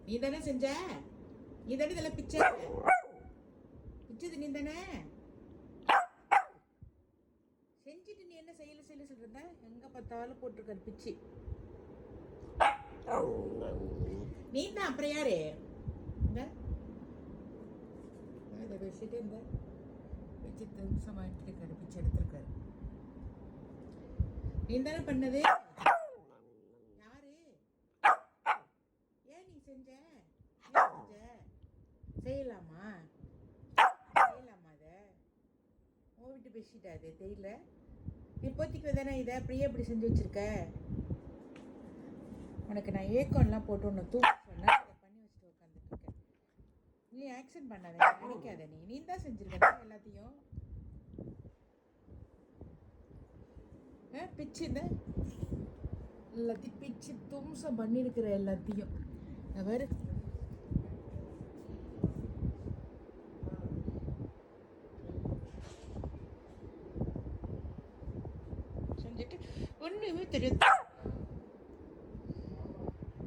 நீ தானே செஞ்ச, நீ தானே இதெல்லாம் பிச்சை பிச்சது, நீ தானே செஞ்சுட்டு நீ என்ன செய்யல சொல்றத? எங்க பார்த்தாலும் போட்டிருக்காரு பிச்சு. நீ தான் அப்புறம் யாரு? இதை வச்சுட்டு இந்த பிச்சு நிமிஷம் எடுத்துருக்காரு, பிச்சு எடுத்திருக்காரு. நீ தானே பண்ணது? யாரு? ஏன் நீ செஞ்ச? செய்யலாமா? செய்யலாமா? அத உன் வீட்டு பெட்ஷீட் அது தெரியல. நீ போத்திக்கு தானே இதை அப்படியே இப்படி செஞ்சு வச்சிருக்க. உனக்கு நான் ஏக்கம்லாம் போட்டு ஒன்று தூக்க சொன்னா இதை பண்ணி வச்சுட்டு உட்காந்துட்டு இருக்கேன். நீ ஆக்ஷன் பண்ணாத, நினைக்காத. நீ தான் செஞ்சிருக்க எல்லாத்தையும். பிச்சு இந்த எல்லாத்தையும் பிச்சு தும்சம் பண்ணிருக்கிற எல்லாத்தையும் அவர் செஞ்சுட்டு ஒன்றுமே தெரியும்.